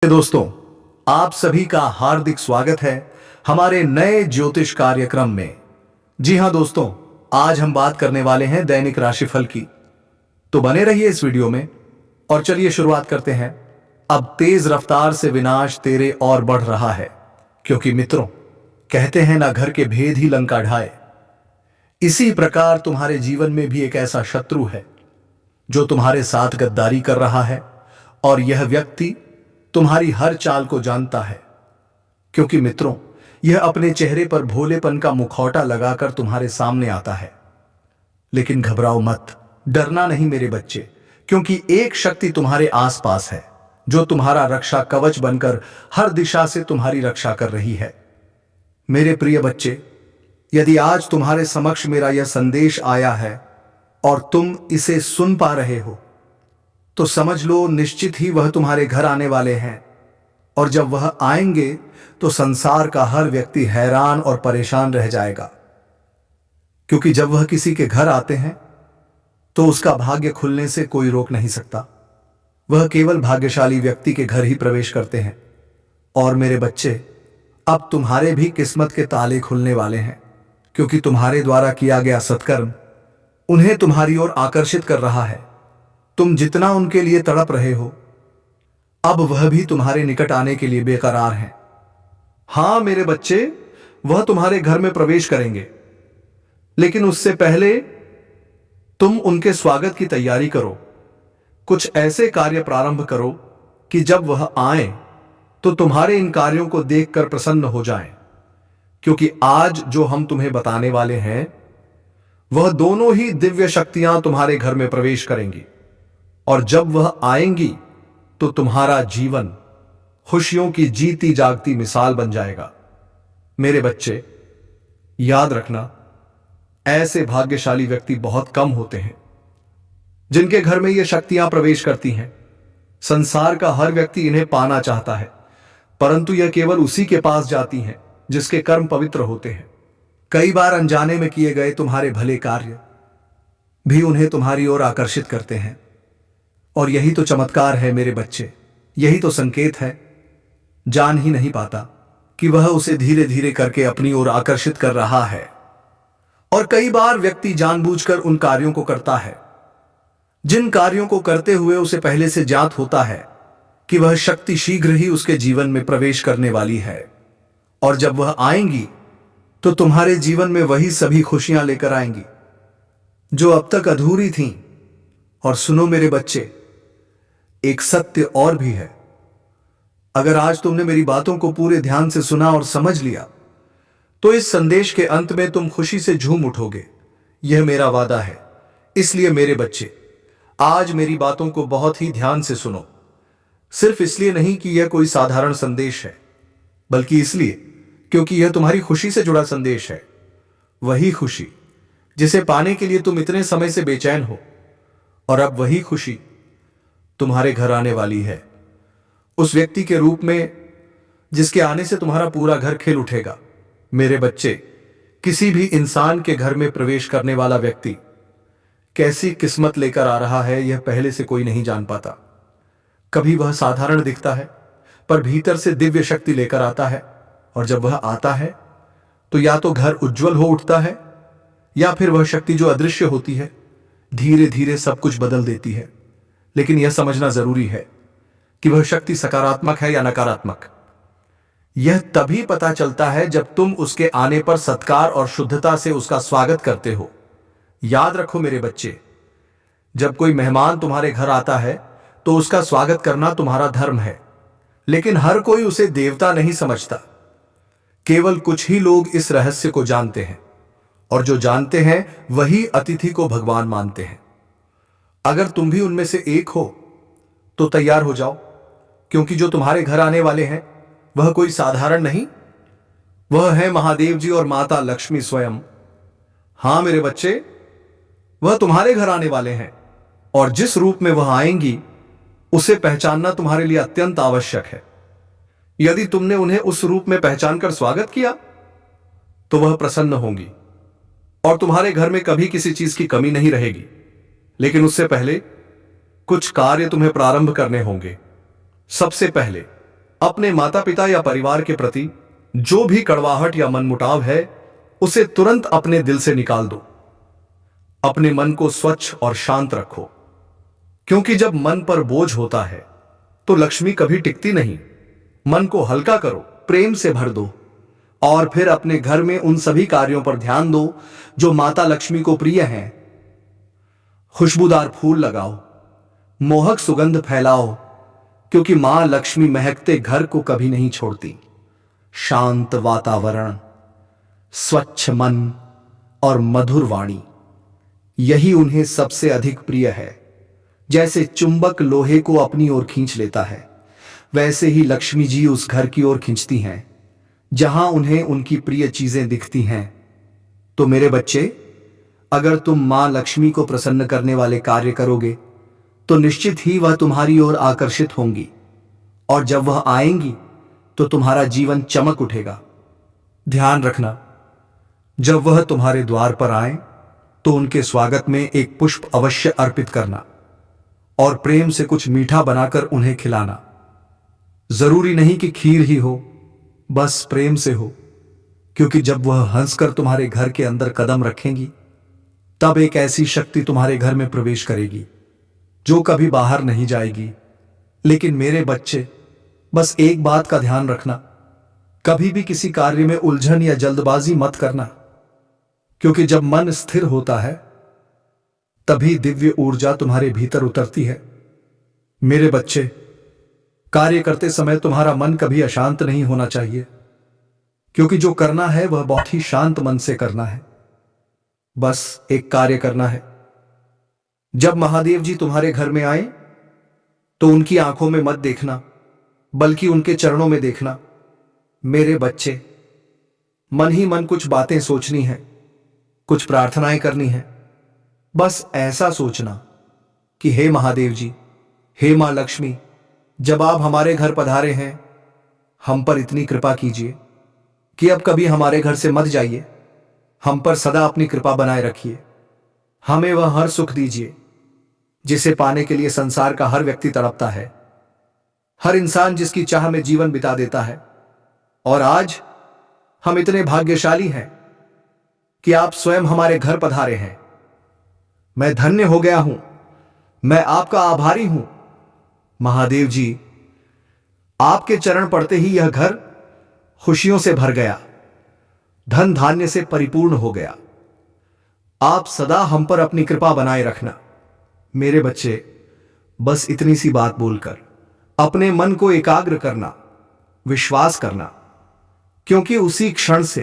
दोस्तों, आप सभी का हार्दिक स्वागत है हमारे नए ज्योतिष कार्यक्रम में। जी हां दोस्तों, आज हम बात करने वाले हैं दैनिक राशिफल की। तो बने रहिए इस वीडियो में और चलिए शुरुआत करते हैं। अब तेज रफ्तार से विनाश तेरे और बढ़ रहा है, क्योंकि मित्रों, कहते हैं ना, घर के भेद ही लंका ढाए। इसी प्रकार तुम्हारे जीवन में भी एक ऐसा शत्रु है जो तुम्हारे साथ गद्दारी कर रहा है, और यह व्यक्ति तुम्हारी हर चाल को जानता है, क्योंकि मित्रों, यह अपने चेहरे पर भोलेपन का मुखौटा लगाकर तुम्हारे सामने आता है। लेकिन घबराओ मत, डरना नहीं मेरे बच्चे, क्योंकि एक शक्ति तुम्हारे आसपास है जो तुम्हारा रक्षा कवच बनकर हर दिशा से तुम्हारी रक्षा कर रही है। मेरे प्रिय बच्चे, यदि आज तुम्हारे समक्ष मेरा यह संदेश आया है और तुम इसे सुन पा रहे हो, तो समझ लो निश्चित ही वह तुम्हारे घर आने वाले हैं। और जब वह आएंगे तो संसार का हर व्यक्ति हैरान और परेशान रह जाएगा, क्योंकि जब वह किसी के घर आते हैं तो उसका भाग्य खुलने से कोई रोक नहीं सकता। वह केवल भाग्यशाली व्यक्ति के घर ही प्रवेश करते हैं। और मेरे बच्चे, अब तुम्हारे भी किस्मत के ताले खुलने वाले हैं, क्योंकि तुम्हारे द्वारा किया गया सत्कर्म उन्हें तुम्हारी ओर आकर्षित कर रहा है। तुम जितना उनके लिए तड़प रहे हो, अब वह भी तुम्हारे निकट आने के लिए बेकरार हैं। हां मेरे बच्चे, वह तुम्हारे घर में प्रवेश करेंगे, लेकिन उससे पहले तुम उनके स्वागत की तैयारी करो। कुछ ऐसे कार्य प्रारंभ करो कि जब वह आए तो तुम्हारे इन कार्यों को देखकर प्रसन्न हो जाएं, क्योंकि आज जो हम तुम्हें बताने वाले हैं वह दोनों ही दिव्य शक्तियां तुम्हारे घर में प्रवेश करेंगी। और जब वह आएंगी तो तुम्हारा जीवन खुशियों की जीती जागती मिसाल बन जाएगा। मेरे बच्चे, याद रखना, ऐसे भाग्यशाली व्यक्ति बहुत कम होते हैं जिनके घर में ये शक्तियां प्रवेश करती हैं। संसार का हर व्यक्ति इन्हें पाना चाहता है, परंतु यह केवल उसी के पास जाती हैं जिसके कर्म पवित्र होते हैं। कई बार अनजाने में किए गए तुम्हारे भले कार्य भी उन्हें तुम्हारी ओर आकर्षित करते हैं। और यही तो चमत्कार है मेरे बच्चे, यही तो संकेत है। जान ही नहीं पाता कि वह उसे धीरे धीरे करके अपनी ओर आकर्षित कर रहा है। और कई बार व्यक्ति जानबूझकर उन कार्यों को करता है जिन कार्यों को करते हुए उसे पहले से ज्ञात होता है कि वह शक्ति शीघ्र ही उसके जीवन में प्रवेश करने वाली है। और जब वह आएंगी तो तुम्हारे जीवन में वही सभी खुशियां लेकर आएंगी जो अब तक अधूरी थीं। और सुनो मेरे बच्चे, एक सत्य और भी है। अगर आज तुमने मेरी बातों को पूरे ध्यान से सुना और समझ लिया, तो इस संदेश के अंत में तुम खुशी से झूम उठोगे। यह मेरा वादा है। इसलिए मेरे बच्चे, आज मेरी बातों को बहुत ही ध्यान से सुनो। सिर्फ इसलिए नहीं कि यह कोई साधारण संदेश है, बल्कि इसलिए क्योंकि यह तुम्हारी खुशी से जुड़ा संदेश है। वही खुशी जिसे पाने के लिए तुम इतने समय से बेचैन हो, और अब वही खुशी तुम्हारे घर आने वाली है, उस व्यक्ति के रूप में जिसके आने से तुम्हारा पूरा घर खिल उठेगा। मेरे बच्चे, किसी भी इंसान के घर में प्रवेश करने वाला व्यक्ति कैसी किस्मत लेकर आ रहा है, यह पहले से कोई नहीं जान पाता। कभी वह साधारण दिखता है, पर भीतर से दिव्य शक्ति लेकर आता है। और जब वह आता है तो या तो घर उज्जवल हो उठता है, या फिर वह शक्ति जो अदृश्य होती है धीरे धीरे सब कुछ बदल देती है। लेकिन यह समझना जरूरी है कि वह शक्ति सकारात्मक है या नकारात्मक। यह तभी पता चलता है जब तुम उसके आने पर सत्कार और शुद्धता से उसका स्वागत करते हो। याद रखो मेरे बच्चे, जब कोई मेहमान तुम्हारे घर आता है तो उसका स्वागत करना तुम्हारा धर्म है। लेकिन हर कोई उसे देवता नहीं समझता। केवल कुछ ही लोग इस रहस्य को जानते हैं, और जो जानते हैं वही अतिथि को भगवान मानते हैं। अगर तुम भी उनमें से एक हो तो तैयार हो जाओ, क्योंकि जो तुम्हारे घर आने वाले हैं वह कोई साधारण नहीं, वह है महादेव जी और माता लक्ष्मी स्वयं। हां मेरे बच्चे, वह तुम्हारे घर आने वाले हैं, और जिस रूप में वह आएंगी उसे पहचानना तुम्हारे लिए अत्यंत आवश्यक है। यदि तुमने उन्हें उस रूप में पहचानकर स्वागत किया तो वह प्रसन्न होंगी और तुम्हारे घर में कभी किसी चीज की कमी नहीं रहेगी। लेकिन उससे पहले कुछ कार्य तुम्हें प्रारंभ करने होंगे। सबसे पहले अपने माता पिता या परिवार के प्रति जो भी कड़वाहट या मनमुटाव है उसे तुरंत अपने दिल से निकाल दो। अपने मन को स्वच्छ और शांत रखो, क्योंकि जब मन पर बोझ होता है तो लक्ष्मी कभी टिकती नहीं। मन को हल्का करो, प्रेम से भर दो और फिर अपने घर में उन सभी कार्यों पर ध्यान दो जो माता लक्ष्मी को प्रिय हैं। खुशबूदार फूल लगाओ, मोहक सुगंध फैलाओ, क्योंकि मां लक्ष्मी महकते घर को कभी नहीं छोड़ती। शांत वातावरण, स्वच्छ मन और मधुर वाणी, यही उन्हें सबसे अधिक प्रिय है। जैसे चुंबक लोहे को अपनी ओर खींच लेता है, वैसे ही लक्ष्मी जी उस घर की ओर खींचती हैं जहां उन्हें उनकी प्रिय चीजें दिखती हैं। तो मेरे बच्चे, अगर तुम मां लक्ष्मी को प्रसन्न करने वाले कार्य करोगे तो निश्चित ही वह तुम्हारी ओर आकर्षित होंगी, और जब वह आएंगी तो तुम्हारा जीवन चमक उठेगा। ध्यान रखना, जब वह तुम्हारे द्वार पर आए तो उनके स्वागत में एक पुष्प अवश्य अर्पित करना और प्रेम से कुछ मीठा बनाकर उन्हें खिलाना। जरूरी नहीं कि खीर ही हो, बस प्रेम से हो, क्योंकि जब वह हंसकर तुम्हारे घर के अंदर कदम रखेंगी तब एक ऐसी शक्ति तुम्हारे घर में प्रवेश करेगी जो कभी बाहर नहीं जाएगी। लेकिन मेरे बच्चे, बस एक बात का ध्यान रखना, कभी भी किसी कार्य में उलझन या जल्दबाजी मत करना, क्योंकि जब मन स्थिर होता है तभी दिव्य ऊर्जा तुम्हारे भीतर उतरती है। मेरे बच्चे, कार्य करते समय तुम्हारा मन कभी अशांत नहीं होना चाहिए, क्योंकि जो करना है वह बहुत ही शांत मन से करना है। बस एक कार्य करना है। जब महादेव जी तुम्हारे घर में आए तो उनकी आंखों में मत देखना, बल्कि उनके चरणों में देखना। मेरे बच्चे, मन ही मन कुछ बातें सोचनी है, कुछ प्रार्थनाएं करनी है। बस ऐसा सोचना कि हे महादेव जी, हे मां लक्ष्मी, जब आप हमारे घर पधारे हैं, हम पर इतनी कृपा कीजिए कि अब कभी हमारे घर से मत जाइए। हम पर सदा अपनी कृपा बनाए रखिए। हमें वह हर सुख दीजिए जिसे पाने के लिए संसार का हर व्यक्ति तड़पता है, हर इंसान जिसकी चाह में जीवन बिता देता है। और आज हम इतने भाग्यशाली हैं कि आप स्वयं हमारे घर पधारे हैं। मैं धन्य हो गया हूं, मैं आपका आभारी हूं। महादेव जी, आपके चरण पड़ते ही यह घर खुशियों से भर गया, धन धान्य से परिपूर्ण हो गया। आप सदा हम पर अपनी कृपा बनाए रखना। मेरे बच्चे, बस इतनी सी बात बोलकर अपने मन को एकाग्र करना, विश्वास करना, क्योंकि उसी क्षण से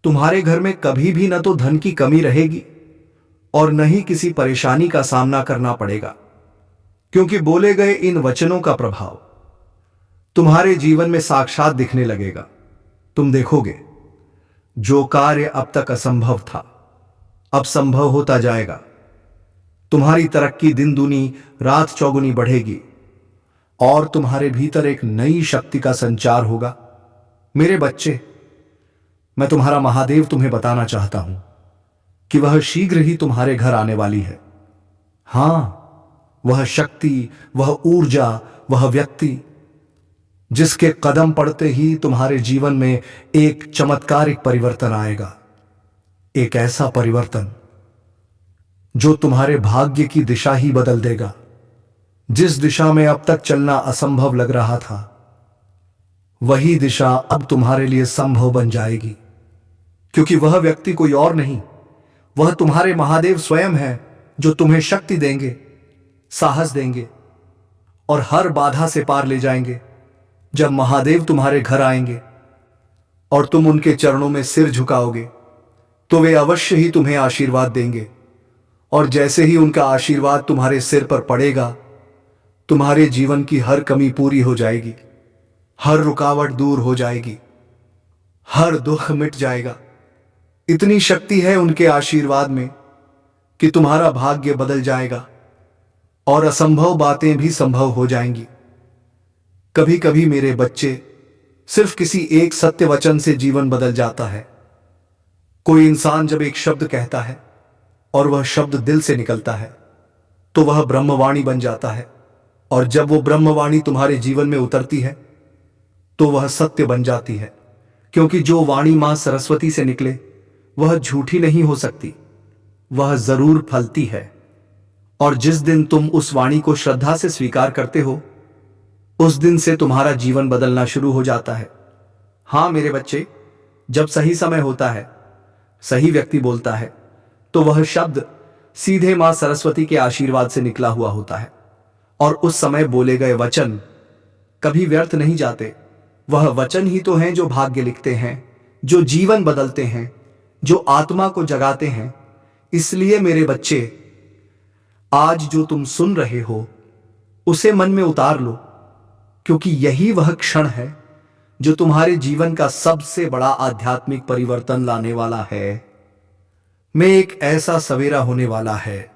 तुम्हारे घर में कभी भी न तो धन की कमी रहेगी और न ही किसी परेशानी का सामना करना पड़ेगा, क्योंकि बोले गए इन वचनों का प्रभाव तुम्हारे जीवन में साक्षात दिखने लगेगा। तुम देखोगे, जो कार्य अब तक असंभव था अब संभव होता जाएगा। तुम्हारी तरक्की दिन दूनी रात चौगुनी बढ़ेगी और तुम्हारे भीतर एक नई शक्ति का संचार होगा। मेरे बच्चे, मैं तुम्हारा महादेव तुम्हें बताना चाहता हूं कि वह शीघ्र ही तुम्हारे घर आने वाली है। हां, वह शक्ति, वह ऊर्जा, वह व्यक्ति जिसके कदम पड़ते ही तुम्हारे जीवन में एक चमत्कारिक परिवर्तन आएगा। एक ऐसा परिवर्तन जो तुम्हारे भाग्य की दिशा ही बदल देगा। जिस दिशा में अब तक चलना असंभव लग रहा था, वही दिशा अब तुम्हारे लिए संभव बन जाएगी, क्योंकि वह व्यक्ति कोई और नहीं, वह तुम्हारे महादेव स्वयं है, जो तुम्हें शक्ति देंगे, साहस देंगे और हर बाधा से पार ले जाएंगे। जब महादेव तुम्हारे घर आएंगे और तुम उनके चरणों में सिर झुकाओगे तो वे अवश्य ही तुम्हें आशीर्वाद देंगे, और जैसे ही उनका आशीर्वाद तुम्हारे सिर पर पड़ेगा, तुम्हारे जीवन की हर कमी पूरी हो जाएगी, हर रुकावट दूर हो जाएगी, हर दुख मिट जाएगा। इतनी शक्ति है उनके आशीर्वाद में कि तुम्हारा भाग्य बदल जाएगा और असंभव बातें भी संभव हो जाएंगी। कभी कभी मेरे बच्चे, सिर्फ किसी एक सत्य वचन से जीवन बदल जाता है। कोई इंसान जब एक शब्द कहता है और वह शब्द दिल से निकलता है तो वह ब्रह्मवाणी बन जाता है, और जब वो ब्रह्मवाणी तुम्हारे जीवन में उतरती है तो वह सत्य बन जाती है, क्योंकि जो वाणी मां सरस्वती से निकले वह झूठी नहीं हो सकती, वह जरूर फलती है। और जिस दिन तुम उस वाणी को श्रद्धा से स्वीकार करते हो, उस दिन से तुम्हारा जीवन बदलना शुरू हो जाता है। हां मेरे बच्चे, जब सही समय होता है, सही व्यक्ति बोलता है, तो वह शब्द सीधे मां सरस्वती के आशीर्वाद से निकला हुआ होता है। और उस समय बोले गए वचन कभी व्यर्थ नहीं जाते। वह वचन ही तो हैं जो भाग्य लिखते हैं, जो जीवन बदलते हैं, जो आत्मा को जगाते हैं। इसलिए मेरे बच्चे, आज जो तुम सुन रहे हो उसे मन में उतार लो, क्योंकि यही वह क्षण है जो तुम्हारे जीवन का सबसे बड़ा आध्यात्मिक परिवर्तन लाने वाला है। में एक ऐसा सवेरा होने वाला है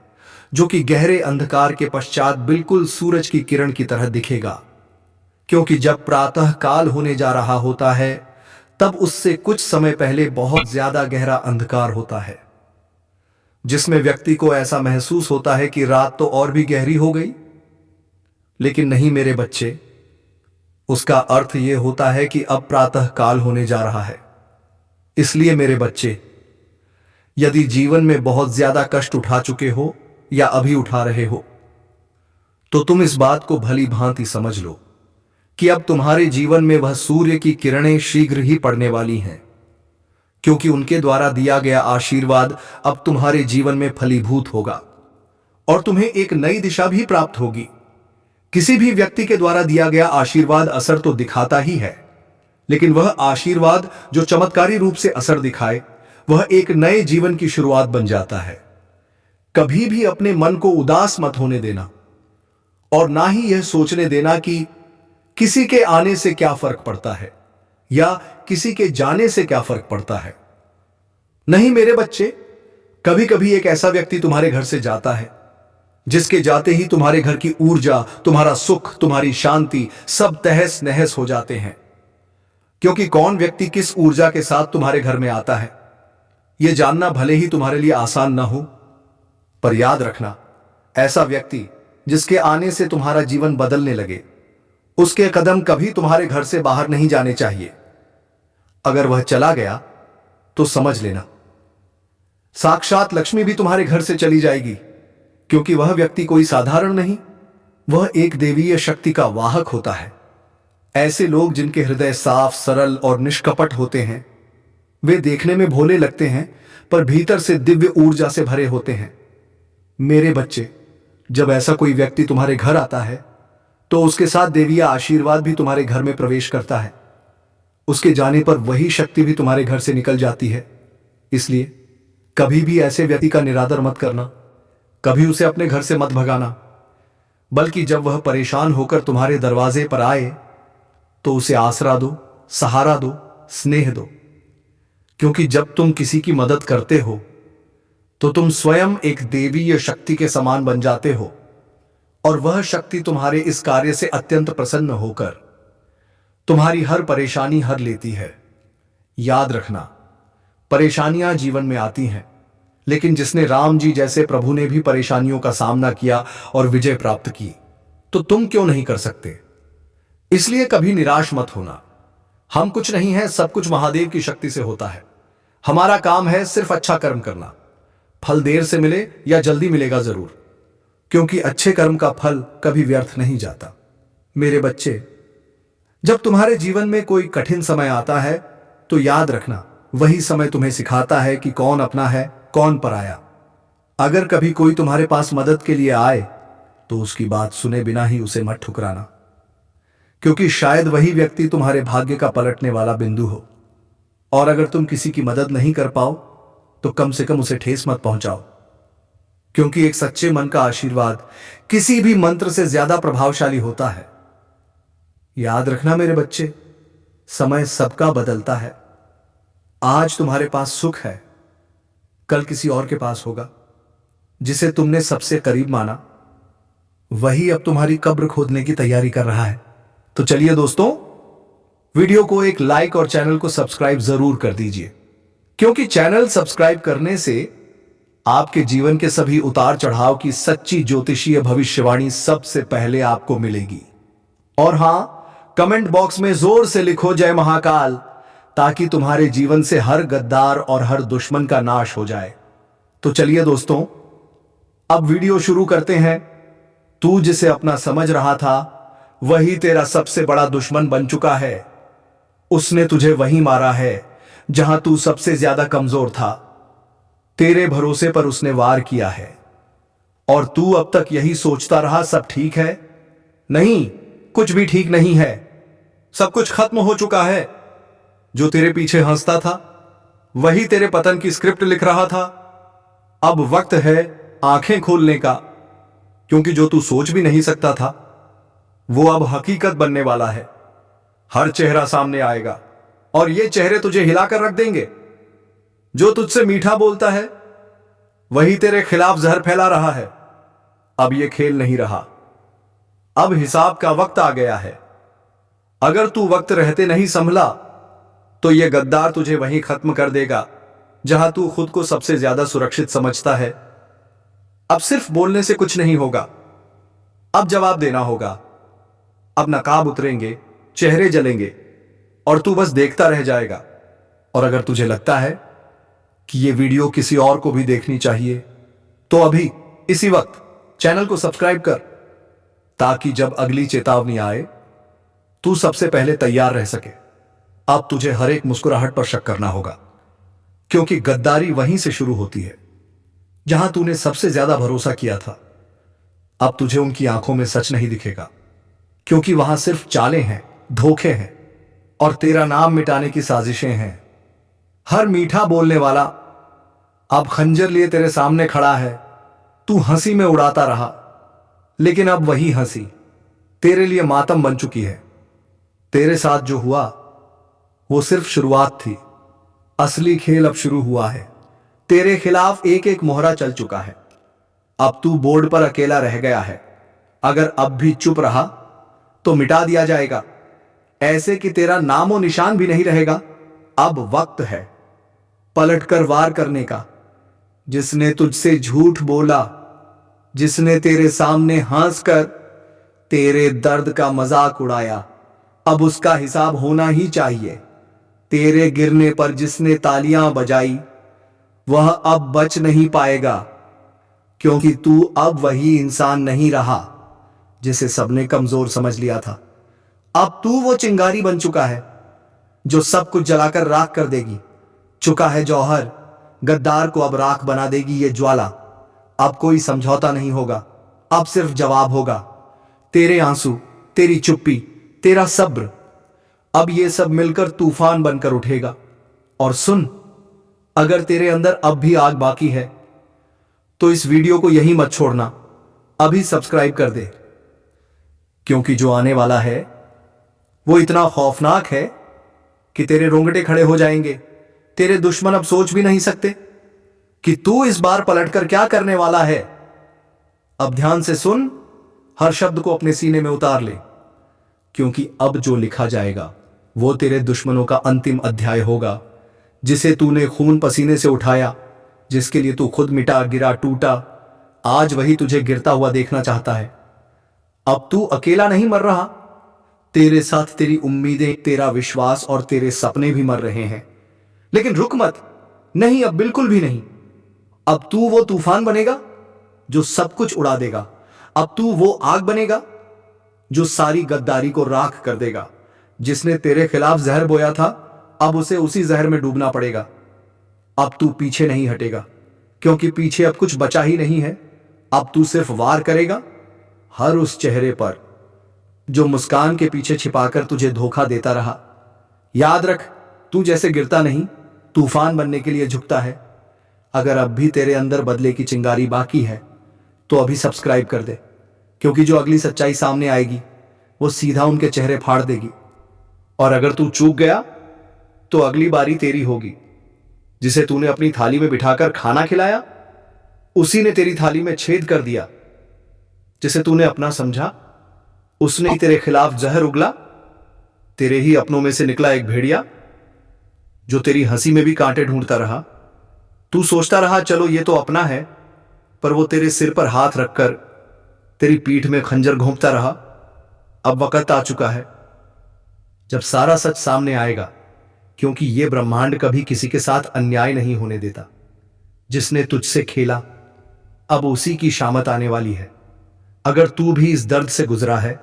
जो कि गहरे अंधकार के पश्चात बिल्कुल सूरज की किरण की तरह दिखेगा, क्योंकि जब प्रातः काल होने जा रहा होता है तब उससे कुछ समय पहले बहुत ज्यादा गहरा अंधकार होता है, जिसमें व्यक्ति को ऐसा महसूस होता है कि रात तो और भी गहरी हो गई। लेकिन नहीं मेरे बच्चे, उसका अर्थ यह होता है कि अब प्रातः काल होने जा रहा है। इसलिए मेरे बच्चे, यदि जीवन में बहुत ज्यादा कष्ट उठा चुके हो या अभी उठा रहे हो, तो तुम इस बात को भली भांति समझ लो कि अब तुम्हारे जीवन में वह सूर्य की किरणें शीघ्र ही पड़ने वाली हैं, क्योंकि उनके द्वारा दिया गया आशीर्वाद अब तुम्हारे जीवन में फलीभूत होगा और तुम्हें एक नई दिशा भी प्राप्त होगी। किसी भी व्यक्ति के द्वारा दिया गया आशीर्वाद असर तो दिखाता ही है, लेकिन वह आशीर्वाद जो चमत्कारी रूप से असर दिखाए, वह एक नए जीवन की शुरुआत बन जाता है। कभी भी अपने मन को उदास मत होने देना, और ना ही यह सोचने देना कि किसी के आने से क्या फर्क पड़ता है या किसी के जाने से क्या फर्क पड़ता है। नहीं मेरे बच्चे, कभी कभी एक ऐसा व्यक्ति तुम्हारे घर से जाता है जिसके जाते ही तुम्हारे घर की ऊर्जा, तुम्हारा सुख, तुम्हारी शांति सब तहस नहस हो जाते हैं। क्योंकि कौन व्यक्ति किस ऊर्जा के साथ तुम्हारे घर में आता है, यह जानना भले ही तुम्हारे लिए आसान ना हो, पर याद रखना, ऐसा व्यक्ति जिसके आने से तुम्हारा जीवन बदलने लगे, उसके कदम कभी तुम्हारे घर से बाहर नहीं जाने चाहिए। अगर वह चला गया तो समझ लेना, साक्षात लक्ष्मी भी तुम्हारे घर से चली जाएगी, क्योंकि वह व्यक्ति कोई साधारण नहीं, वह एक देवीय शक्ति का वाहक होता है। ऐसे लोग जिनके हृदय साफ, सरल और निष्कपट होते हैं, वे देखने में भोले लगते हैं पर भीतर से दिव्य ऊर्जा से भरे होते हैं। मेरे बच्चे, जब ऐसा कोई व्यक्ति तुम्हारे घर आता है तो उसके साथ देवीय आशीर्वाद भी तुम्हारे घर में प्रवेश करता है। उसके जाने पर वही शक्ति भी तुम्हारे घर से निकल जाती है। इसलिए कभी भी ऐसे व्यक्ति का निरादर मत करना, कभी उसे अपने घर से मत भगाना, बल्कि जब वह परेशान होकर तुम्हारे दरवाजे पर आए तो उसे आसरा दो, सहारा दो, स्नेह दो। क्योंकि जब तुम किसी की मदद करते हो तो तुम स्वयं एक देवीय शक्ति के समान बन जाते हो, और वह शक्ति तुम्हारे इस कार्य से अत्यंत प्रसन्न होकर तुम्हारी हर परेशानी हर लेती है। याद रखना, परेशानियां जीवन में आती हैं, लेकिन जिसने राम जी जैसे प्रभु ने भी परेशानियों का सामना किया और विजय प्राप्त की, तो तुम क्यों नहीं कर सकते। इसलिए कभी निराश मत होना। हम कुछ नहीं है, सब कुछ महादेव की शक्ति से होता है। हमारा काम है सिर्फ अच्छा कर्म करना। फल देर से मिले या जल्दी मिलेगा जरूर, क्योंकि अच्छे कर्म का फल कभी व्यर्थ नहीं जाता। मेरे बच्चे, जब तुम्हारे जीवन में कोई कठिन समय आता है तो याद रखना, वही समय तुम्हें सिखाता है कि कौन अपना है, कौन पराया। अगर कभी कोई तुम्हारे पास मदद के लिए आए तो उसकी बात सुने बिना ही उसे मत ठुकराना, क्योंकि शायद वही व्यक्ति तुम्हारे भाग्य का पलटने वाला बिंदु हो। और अगर तुम किसी की मदद नहीं कर पाओ तो कम से कम उसे ठेस मत पहुंचाओ, क्योंकि एक सच्चे मन का आशीर्वाद किसी भी मंत्र से ज्यादा प्रभावशाली होता है। याद रखना मेरे बच्चे, समय सबका बदलता है। आज तुम्हारे पास सुख है, कल किसी और के पास होगा। जिसे तुमने सबसे करीब माना, वही अब तुम्हारी कब्र खोदने की तैयारी कर रहा है। तो चलिए दोस्तों, वीडियो को एक लाइक और चैनल को सब्सक्राइब जरूर कर दीजिए, क्योंकि चैनल सब्सक्राइब करने से आपके जीवन के सभी उतार चढ़ाव की सच्ची ज्योतिषीय भविष्यवाणी सबसे पहले आपको मिलेगी। और हां, कमेंट बॉक्स में जोर से लिखो जय महाकाल, ताकि तुम्हारे जीवन से हर गद्दार और हर दुश्मन का नाश हो जाए। तो चलिए दोस्तों, अब वीडियो शुरू करते हैं। तू जिसे अपना समझ रहा था, वही तेरा सबसे बड़ा दुश्मन बन चुका है। उसने तुझे वहीं मारा है जहां तू सबसे ज्यादा कमजोर था। तेरे भरोसे पर उसने वार किया है और तू अब तक यही सोचता रहा सब ठीक है। नहीं, कुछ भी ठीक नहीं है। सब कुछ खत्म हो चुका है। जो तेरे पीछे हंसता था, वही तेरे पतन की स्क्रिप्ट लिख रहा था। अब वक्त है आंखें खोलने का, क्योंकि जो तू सोच भी नहीं सकता था, वो अब हकीकत बनने वाला है। हर चेहरा सामने आएगा और ये चेहरे तुझे हिलाकर रख देंगे। जो तुझसे मीठा बोलता है, वही तेरे खिलाफ जहर फैला रहा है। अब ये खेल नहीं रहा, अब हिसाब का वक्त आ गया है। अगर तू वक्त रहते नहीं संभला, तो ये गद्दार तुझे वहीं खत्म कर देगा जहां तू खुद को सबसे ज्यादा सुरक्षित समझता है। अब सिर्फ बोलने से कुछ नहीं होगा, अब जवाब देना होगा। अब नकाब उतरेंगे, चेहरे जलेंगे और तू बस देखता रह जाएगा। और अगर तुझे लगता है कि ये वीडियो किसी और को भी देखनी चाहिए, तो अभी इसी वक्त चैनल को सब्सक्राइब कर, ताकि जब अगली चेतावनी आए, तू सबसे पहले तैयार रह सके। अब तुझे हर एक मुस्कुराहट पर शक करना होगा, क्योंकि गद्दारी वहीं से शुरू होती है जहां तूने सबसे ज्यादा भरोसा किया था। अब तुझे उनकी आंखों में सच नहीं दिखेगा, क्योंकि वहां सिर्फ चालें हैं, धोखे हैं और तेरा नाम मिटाने की साजिशें हैं। हर मीठा बोलने वाला अब खंजर लिए तेरे सामने खड़ा है। तू हंसी में उड़ाता रहा, लेकिन अब वही हंसी तेरे लिए मातम बन चुकी है। तेरे साथ जो हुआ वो सिर्फ शुरुआत थी। असली खेल अब शुरू हुआ है। तेरे खिलाफ एक एक मोहरा चल चुका है। अब तू बोर्ड पर अकेला रह गया है। अगर अब भी चुप रहा तो मिटा दिया जाएगा, ऐसे कि तेरा नामो निशान भी नहीं रहेगा। अब वक्त है पलटकर वार करने का। जिसने तुझसे झूठ बोला, जिसने तेरे सामने हंसकर तेरे दर्द का मजाक उड़ाया, अब उसका हिसाब होना ही चाहिए। तेरे गिरने पर जिसने तालियां बजाई, वह अब बच नहीं पाएगा, क्योंकि तू अब वही इंसान नहीं रहा जिसे सबने कमजोर समझ लिया था। अब तू वो चिंगारी बन चुका है जो सब कुछ जलाकर राख कर देगी। चुका है जौहर, गद्दार को अब राख बना देगी ये ज्वाला। अब कोई समझौता नहीं होगा, अब सिर्फ जवाब होगा। तेरे आंसू, तेरी चुप्पी, तेरा सब्र, अब ये सब मिलकर तूफान बनकर उठेगा। और सुन, अगर तेरे अंदर अब भी आग बाकी है, तो इस वीडियो को यहीं मत छोड़ना, अभी सब्सक्राइब कर दे, क्योंकि जो आने वाला है वो इतना खौफनाक है कि तेरे रोंगटे खड़े हो जाएंगे। तेरे दुश्मन अब सोच भी नहीं सकते कि तू इस बार पलटकर क्या करने वाला है। अब ध्यान से सुन, हर शब्द को अपने सीने में उतार ले, क्योंकि अब जो लिखा जाएगा वो तेरे दुश्मनों का अंतिम अध्याय होगा। जिसे तूने खून पसीने से उठाया, जिसके लिए तू खुद मिटा, गिरा, टूटा, आज वही तुझे गिरता हुआ देखना चाहता है। अब तू अकेला नहीं मर रहा, तेरे साथ तेरी उम्मीदें, तेरा विश्वास और तेरे सपने भी मर रहे हैं। लेकिन रुक मत, नहीं, अब बिल्कुल भी नहीं। अब तू वो तूफान बनेगा जो सब कुछ उड़ा देगा। अब तू वो आग बनेगा जो सारी गद्दारी को राख कर देगा। जिसने तेरे खिलाफ जहर बोया था, अब उसे उसी जहर में डूबना पड़ेगा। अब तू पीछे नहीं हटेगा, क्योंकि पीछे अब कुछ बचा ही नहीं है। अब तू सिर्फ वार करेगा हर उस चेहरे पर जो मुस्कान के पीछे छिपाकर तुझे धोखा देता रहा। याद रख, तू जैसे गिरता नहीं, तूफान बनने के लिए झुकता है। अगर अब भी तेरे अंदर बदले की चिंगारी बाकी है, तो अभी सब्सक्राइब कर दे, क्योंकि जो अगली सच्चाई सामने आएगी वो सीधा उनके चेहरे फाड़ देगी। और अगर तू चूक गया, तो अगली बारी तेरी होगी। जिसे तूने अपनी थाली में बिठाकर खाना खिलाया, उसी ने तेरी थाली में छेद कर दिया। जिसे तूने अपना समझा, उसने ही तेरे खिलाफ जहर उगला। तेरे ही अपनों में से निकला एक भेड़िया, जो तेरी हंसी में भी कांटे ढूंढता रहा। तू सोचता रहा चलो ये तो अपना है, पर वो तेरे सिर पर हाथ रखकर तेरी पीठ में खंजर घोंपता रहा। अब वक्त आ चुका है जब सारा सच सामने आएगा, क्योंकि ये ब्रह्मांड कभी किसी के साथ अन्याय नहीं होने देता। जिसने तुझसे खेला, अब उसी की शामत आने वाली है। अगर तू भी इस दर्द से गुजरा है,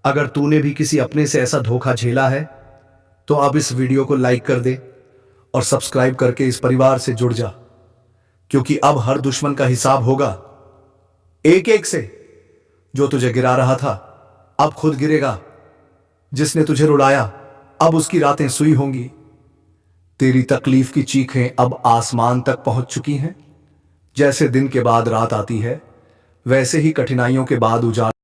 अगर तूने भी किसी अपने से ऐसा धोखा झेला है, तो अब इस वीडियो को लाइक कर दे और सब्सक्राइब करके इस परिवार से जुड़ जा, क्योंकि अब हर दुश्मन का हिसाब होगा एक एक से। जो तुझे गिरा रहा था अब खुद गिरेगा, जिसने तुझे रुलाया अब उसकी रातें सुई होंगी। तेरी तकलीफ की चीखें अब आसमान तक पहुंच चुकी हैं। जैसे दिन के बाद रात आती है, वैसे ही कठिनाइयों के बाद उजाला